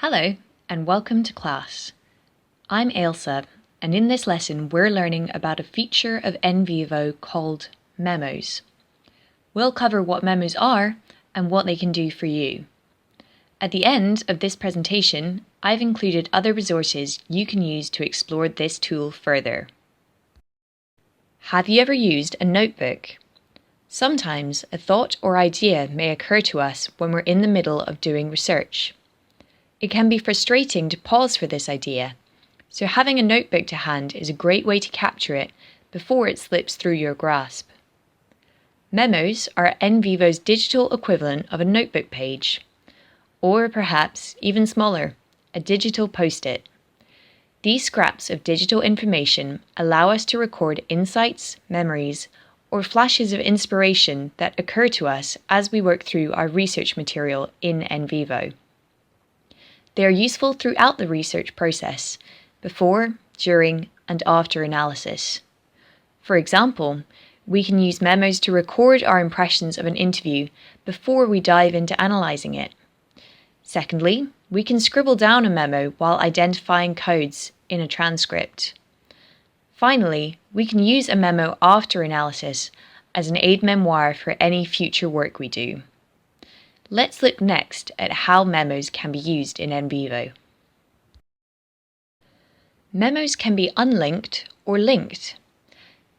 Hello and welcome to class. I'm Ailsa, and in this lesson we're learning about a feature of NVivo called Memos. We'll cover what memos are and what they can do for you. At the end of this presentation, I've included other resources you can use to explore this tool further. Have you ever used a notebook? Sometimes a thought or idea may occur to us when we're in the middle of doing research. It can be frustrating to pause for this idea, so having a notebook to hand is a great way to capture it before it slips through your grasp. Memos are NVivo's digital equivalent of a notebook page, or perhaps even smaller, a digital post-it. These scraps of digital information allow us to record insights, memories, or flashes of inspiration that occur to us as we work through our research material in NVivo. They are useful throughout the research process, before, during, and after analysis. For example, we can use memos to record our impressions of an interview before we dive into analysing it. Secondly, we can scribble down a memo while identifying codes in a transcript. Finally, we can use a memo after analysis as an aide-memoire for any future work we do. Let's look next at how memos can be used in NVivo. Memos can be unlinked or linked.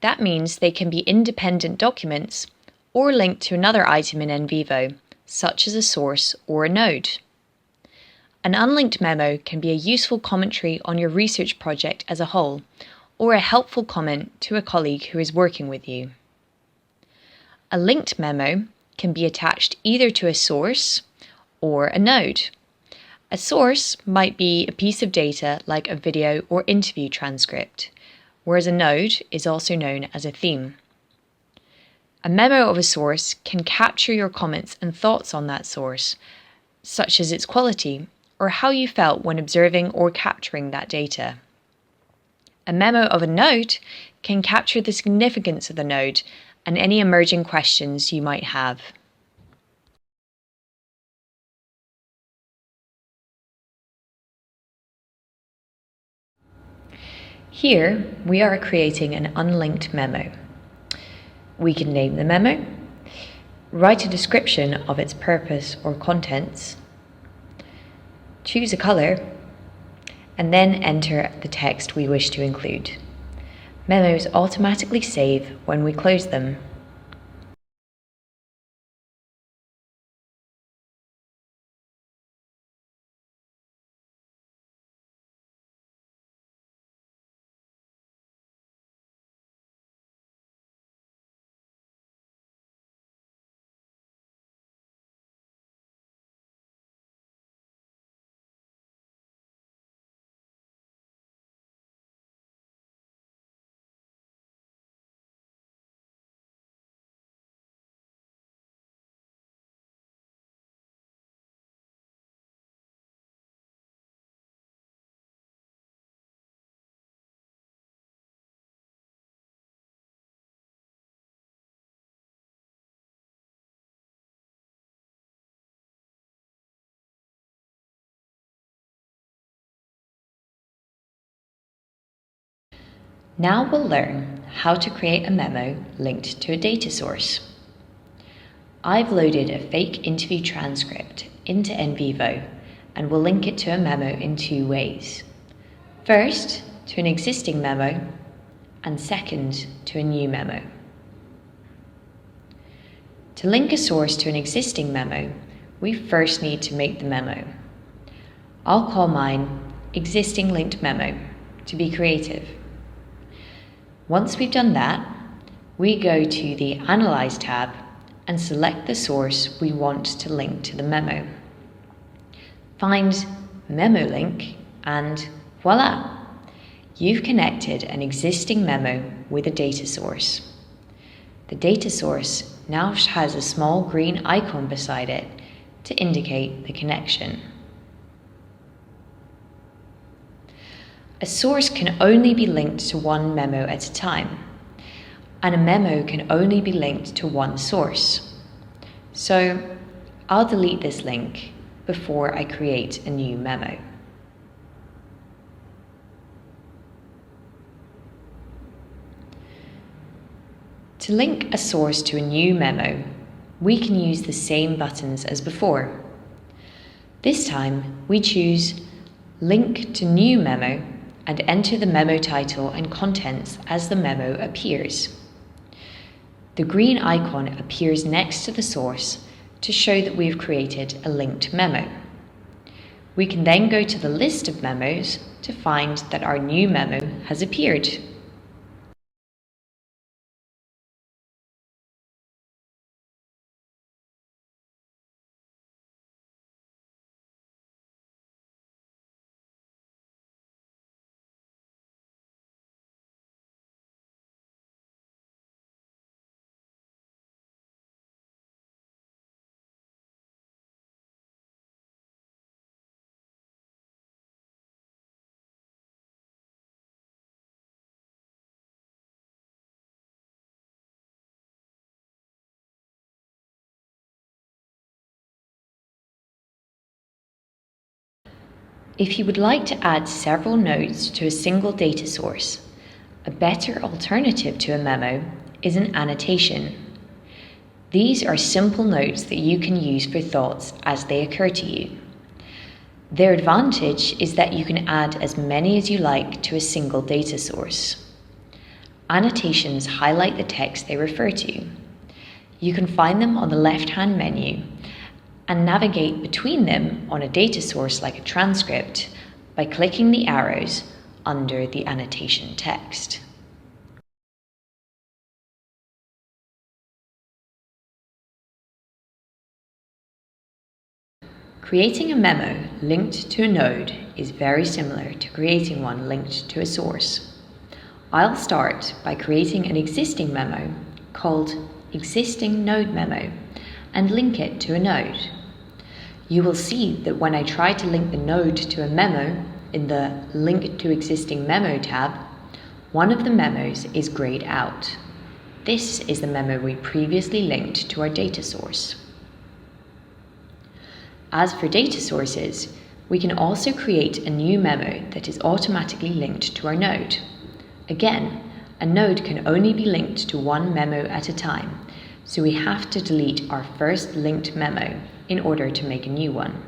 That means they can be independent documents or linked to another item in NVivo, such as a source or a node. An unlinked memo can be a useful commentary on your research project as a whole, or a helpful comment to a colleague who is working with you. A linked memo can be attached either to a source or a node. A source might be a piece of data like a video or interview transcript, whereas a node is also known as a theme. A memo of a source can capture your comments and thoughts on that source, such as its quality or how you felt when observing or capturing that data. A memo of a node can capture the significance of the node and any emerging questions you might have. Here, we are creating an unlinked memo. We can name the memo, write a description of its purpose or contents, choose a colour, and then enter the text we wish to include. Memos automatically save when we close them. Now we'll learn how to create a memo linked to a data source. I've loaded a fake interview transcript into NVivo and will link it to a memo in two ways. First, to an existing memo, and second, to a new memo. To link a source to an existing memo, we first need to make the memo. I'll call mine Existing Linked Memo to be creative. Once we've done that, we go to the Analyze tab and select the source we want to link to the memo. Find Memo Link and voila! You've connected an existing memo with a data source. The data source now has a small green icon beside it to indicate the connection. A source can only be linked to one memo at a time, and a memo can only be linked to one source. So I'll delete this link before I create a new memo. To link a source to a new memo, we can use the same buttons as before. This time, we choose Link to New Memo and enter the memo title and contents as the memo appears. The green icon appears next to the source to show that we have created a linked memo. We can then go to the list of memos to find that our new memo has appeared. If you would like to add several nodes to a single data source, a better alternative to a memo is an annotation. These are simple notes that you can use for thoughts as they occur to you. Their advantage is that you can add as many as you like to a single data source. Annotations highlight the text they refer to. You can find them on the left-hand menu and navigate between them on a data source like a transcript by clicking the arrows under the annotation text. Creating a memo linked to a node is very similar to creating one linked to a source. I'll start by creating an existing memo called Existing Node Memo and link it to a node. You will see that when I try to link the node to a memo in the Link to Existing Memo tab, one of the memos is grayed out. This is the memo we previously linked to our data source. As for data sources, we can also create a new memo that is automatically linked to our node. Again, a node can only be linked to one memo at a time, so we have to delete our first linked memo in order to make a new one.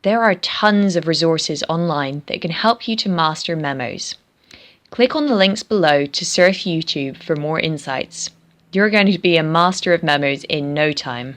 There are tons of resources online that can help you to master memos. Click on the links below to surf YouTube for more insights. You're going to be a master of memos in no time.